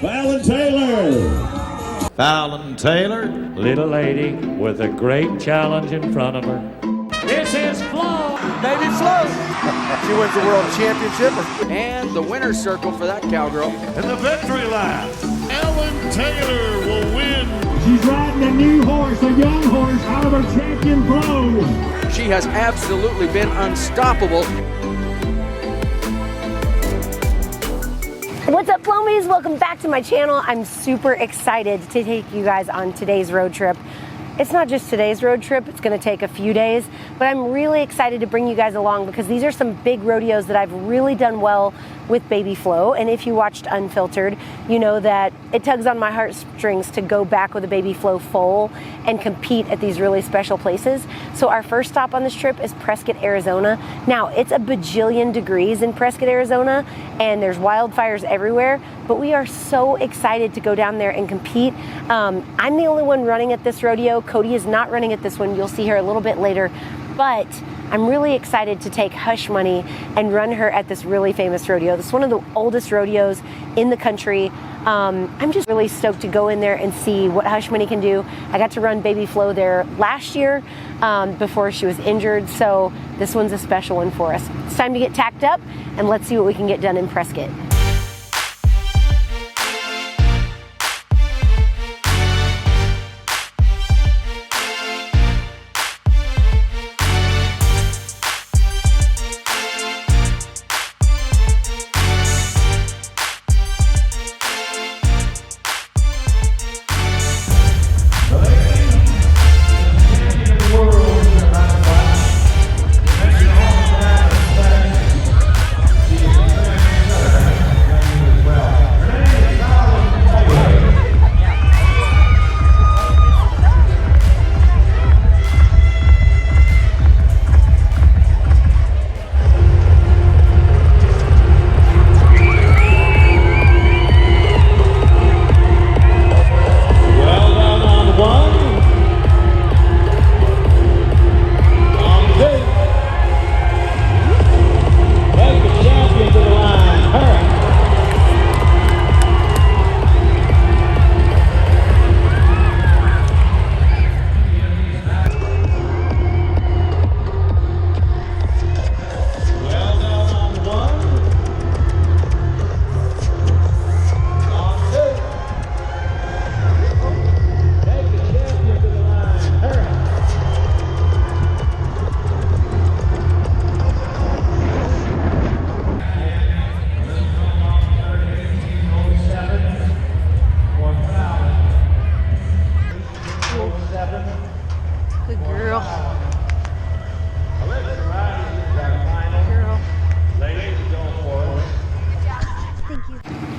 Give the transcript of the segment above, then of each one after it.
Fallon Taylor. Fallon Taylor, little lady with a great challenge in front of her. This is Flo. Baby Flo. She wins the world championship. And the winner's circle for that cowgirl. In the victory lap, Fallon Taylor will win. She's riding a new horse, a young horse, out of her champion Flo. She has absolutely been unstoppable. What's up, Flomies? Welcome back to my channel. I'm super excited to take you guys on today's road trip. It's not just today's road trip, it's gonna take a few days, but I'm really excited to bring you guys along because these are some big rodeos that I've really done well with Baby Flo. And if you watched Unfiltered, you know that it tugs on my heartstrings to go back with a Baby Flo foal and compete at these really special places. So our first stop on this trip is Prescott, Arizona. Now, it's a bajillion degrees in Prescott, Arizona, and there's wildfires everywhere, but we are so excited to go down there and compete. I'm the only one running at this rodeo. Cody is not running at this one. You'll see her a little bit later, but I'm really excited to take Hush Money and run her at this really famous rodeo. This is one of the oldest rodeos in the country. I'm just really stoked to go in there and see what Hush Money can do. I got to run Baby Flo there last year before she was injured, so this one's a special one for us. It's time to get tacked up, and let's see what we can get done in Prescott.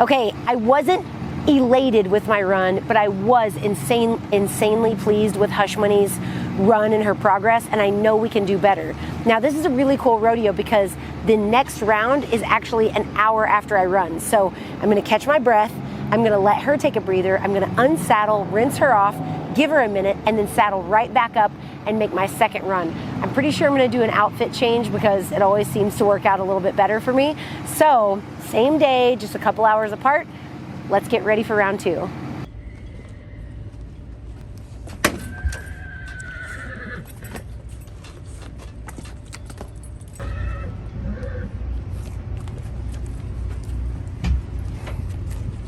Okay, I wasn't elated with my run, but I was insanely pleased with Hush Money's run and her progress, and I know we can do better. Now, this is a really cool rodeo because the next round is actually an hour after I run. So I'm gonna catch my breath, I'm gonna let her take a breather, I'm gonna unsaddle, rinse her off, give her a minute, and then saddle right back up and make my second run. I'm pretty sure I'm gonna do an outfit change because it always seems to work out a little bit better for me. So, same day, just a couple hours apart. Let's get ready for round two.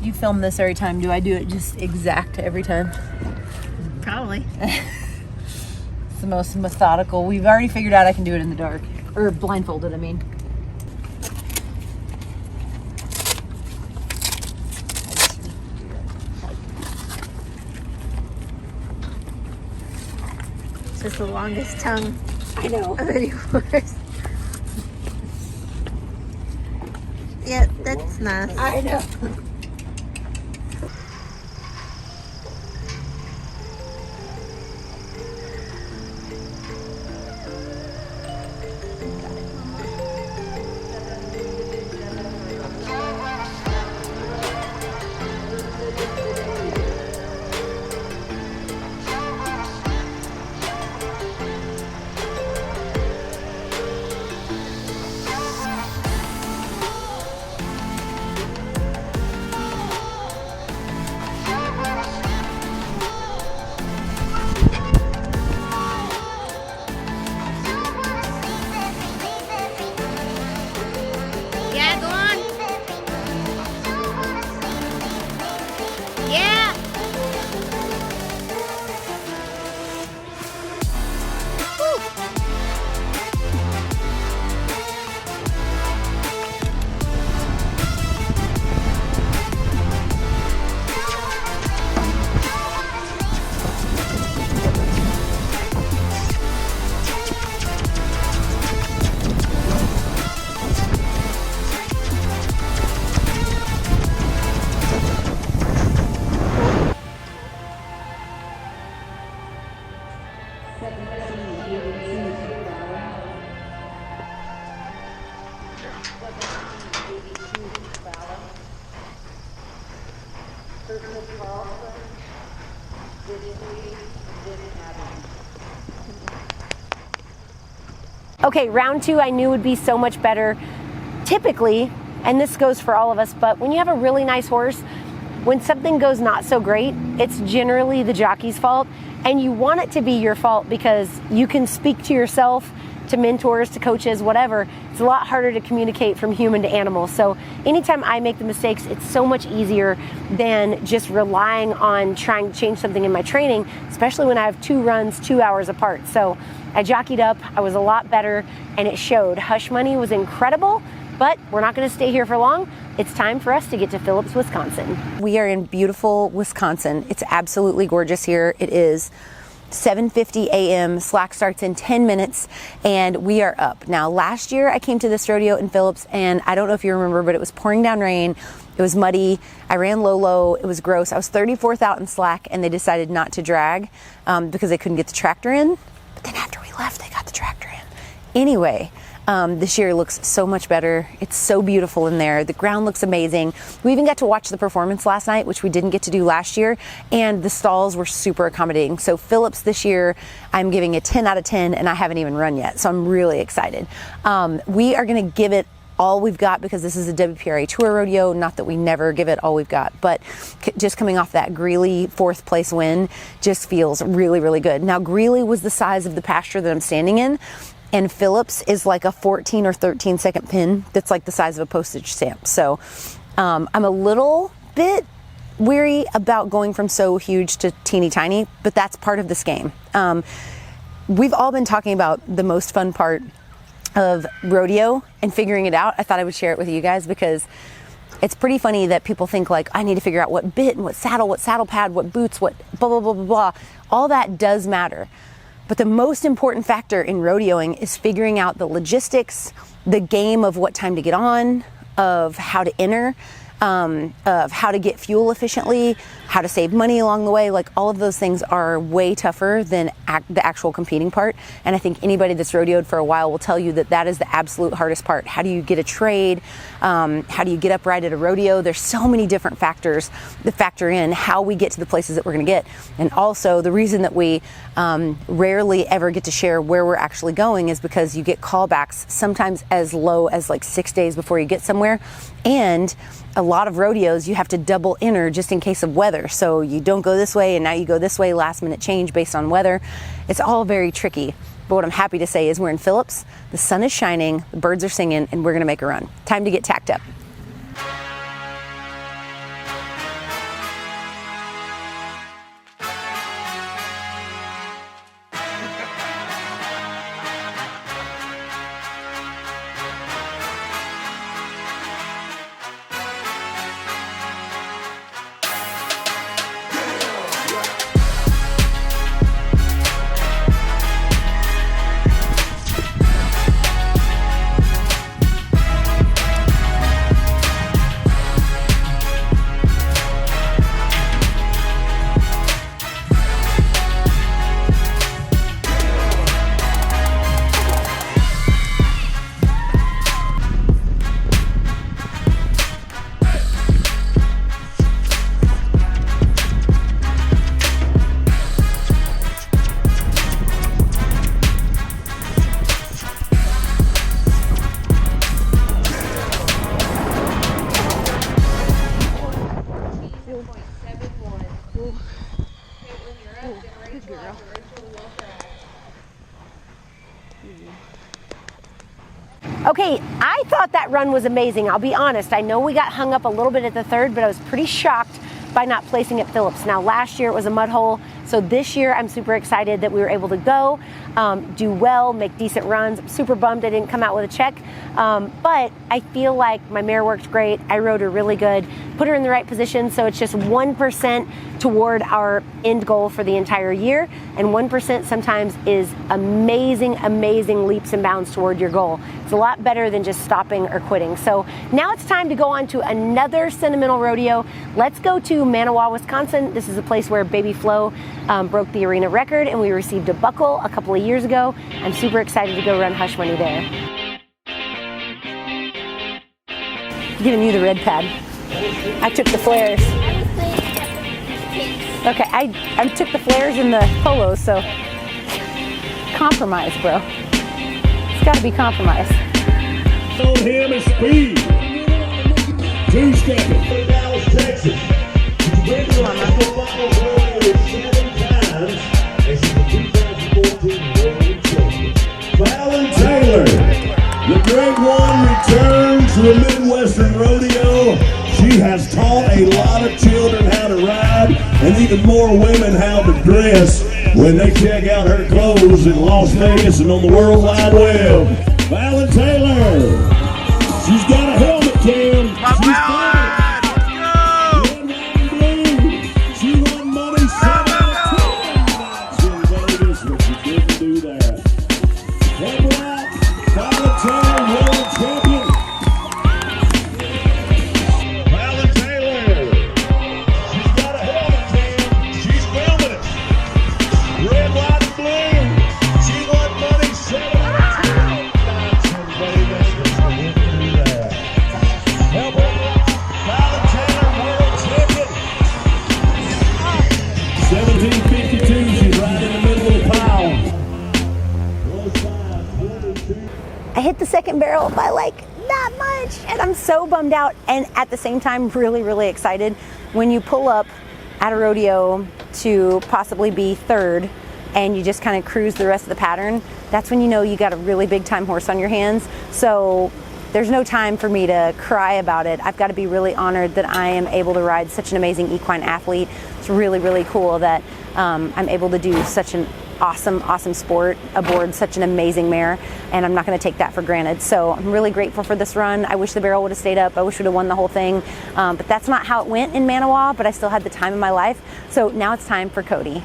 You film this every time. Do I do it just exact every time? Probably. It's the most methodical. We've already figured out I can do it in the dark. Or blindfolded, I mean. It's just the longest tongue I know. of any horse. Yeah, that's nice. I know. Yeah. Okay, round 2 I knew would be so much better. Typically, and this goes for all of us, but when you have a really nice horse, when something goes not so great, it's generally the jockey's fault, and you want it to be your fault because you can speak to yourself, to mentors, to coaches, whatever. It's a lot harder to communicate from human to animal. So anytime I make the mistakes, it's so much easier than just relying on trying to change something in my training, especially when I have 2 runs 2 hours apart. So I jockeyed up, I was a lot better, and it showed. Hush Money was incredible, but we're not gonna stay here for long. It's time for us to get to Phillips, Wisconsin. We are in beautiful Wisconsin. It's absolutely gorgeous here. It is 7:50 a.m. Slack starts in 10 minutes and we are up. Now, last year I came to this rodeo in Phillips and I don't know if you remember, but it was pouring down rain. It was muddy. I ran low. It was gross. I was 34th out in slack and they decided not to drag because they couldn't get the tractor in. But then after we left, they got the tractor in. Anyway, this year looks so much better. It's so beautiful in there. The ground looks amazing. We even got to watch the performance last night, which we didn't get to do last year, and the stalls were super accommodating. So Phillips this year, I'm giving a 10 out of 10, and I haven't even run yet, so I'm really excited. We are gonna give it all we've got because this is a WPRA Tour rodeo, not that we never give it all we've got, but just coming off that Greeley 4th place win just feels really, really good. Now, Greeley was the size of the pasture that I'm standing in, and Phillips is like a 14 or 13 second pin that's like the size of a postage stamp. So I'm a little bit weary about going from so huge to teeny tiny, but that's part of this game. We've all been talking about the most fun part of rodeo and figuring it out. I thought I would share it with you guys because it's pretty funny that people think like, I need to figure out what bit and what saddle pad, what boots, what blah, blah, blah, blah, blah. All that does matter. But the most important factor in rodeoing is figuring out the logistics, the game of what time to get on, of how to enter, of how to get fuel efficiently, how to save money along the way. Like all of those things are way tougher than the actual competing part. And I think anybody that's rodeoed for a while will tell you that that is the absolute hardest part. How do you get a trade? How do you get upright at a rodeo? There's so many different factors that factor in how we get to the places that we're going to get. And also the reason that we rarely ever get to share where we're actually going is because you get callbacks sometimes as low as like 6 days before you get somewhere. And a lot of rodeos, you have to double enter just in case of weather. So you don't go this way and now you go this way, last minute change based on weather. It's all very tricky. But what I'm happy to say is we're in Phillips, the sun is shining, the birds are singing, and we're gonna make a run. Time to get tacked up. Okay, I thought that run was amazing. I'll be honest. I know we got hung up a little bit at the third, but I was pretty shocked by not placing at Phillips. Now, last year it was a mud hole, so this year I'm super excited that we were able to go, do well, make decent runs. I'm super bummed I didn't come out with a check, but I feel like my mare worked great. I rode her really good, put her in the right position, so it's just 1% toward our end goal for the entire year, and 1% sometimes is amazing, amazing leaps and bounds toward your goal. It's a lot better than just stopping or quitting. So now it's time to go on to another sentimental rodeo. Let's go to Manawa, Wisconsin. This is a place where Baby Flo broke the arena record, and we received a buckle a couple of years ago. I'm super excited to go run Hush Money there. Giving you the red pad. I took the flares. Okay, I took the flares and the polos, so compromise, bro. It's got to be compromise. On him is speed. Two-stepping. Dallas, Texas. Fallon Taylor, the great one, returns to the Midwestern Rodeo. She has taught a lot of children how to ride, and even more women how to dress when they check out her clothes in Las Vegas and on the World Wide Web. Fallon Taylor, she's got a helmet, Tim. She's got it. She won money 7 out of 10 nights in Vegas, but she didn't do that. Help her out, Fallon Taylor, world champion. Fallon Taylor, she's got a helmet, Tim. She's filming it. Red, white, and blue. She won money 7 out of 10 nights in Vegas, but she didn't do that. Help her out, Fallon Taylor, world champion. 1752, she's right in the middle of the pile. I hit the second barrel by like that much, and I'm so bummed out, and at the same time really, really excited. When you pull up at a rodeo to possibly be third and you just kind of cruise the rest of the pattern, that's when you know you got a really big time horse on your hands. So there's no time for me to cry about it. I've got to be really honored that I am able to ride such an amazing equine athlete. It's really, really cool that I'm able to do such an awesome sport aboard such an amazing mare, and I'm not going to take that for granted. So I'm really grateful for this run. I wish the barrel would have stayed up. I wish we'd have won the whole thing, but that's not how it went in Manawa, but I still had the time of my life. So now it's time for Cody.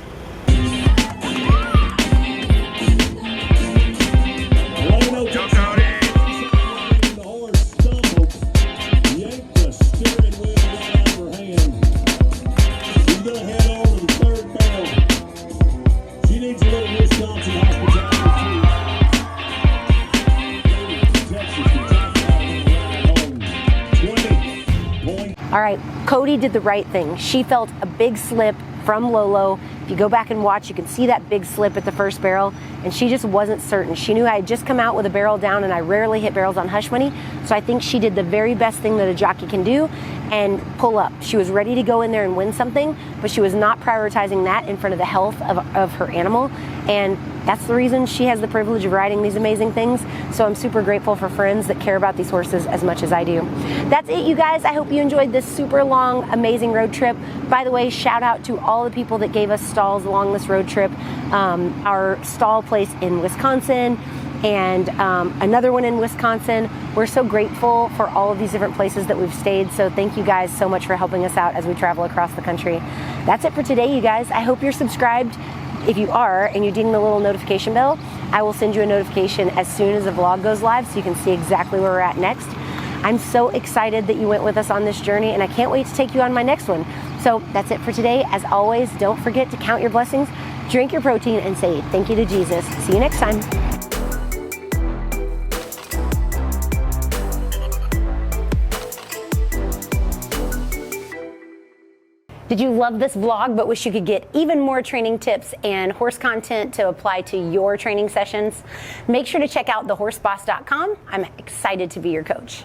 All right, Cody did the right thing. She felt a big slip from Lolo. If you go back and watch, you can see that big slip at the first barrel, and she just wasn't certain. She knew I had just come out with a barrel down, and I rarely hit barrels on Hush Money, so I think she did the very best thing that a jockey can do and pull up. She was ready to go in there and win something, but she was not prioritizing that in front of the health of her animal, and that's the reason she has the privilege of riding these amazing things. So I'm super grateful for friends that care about these horses as much as I do. That's it, you guys. I hope you enjoyed this super long, amazing road trip. By the way, shout out to all the people that gave us stalls along this road trip. Our stall place in Wisconsin and another one in Wisconsin. We're so grateful for all of these different places that we've stayed. So thank you guys so much for helping us out as we travel across the country. That's it for today, you guys. I hope you're subscribed. If you are, and you're ding the little notification bell, I will send you a notification as soon as the vlog goes live so you can see exactly where we're at next. I'm so excited that you went with us on this journey, and I can't wait to take you on my next one. So that's it for today. As always, don't forget to count your blessings, drink your protein, and say thank you to Jesus. See you next time. Did you love this vlog but wish you could get even more training tips and horse content to apply to your training sessions? Make sure to check out thehorseboss.com. I'm excited to be your coach.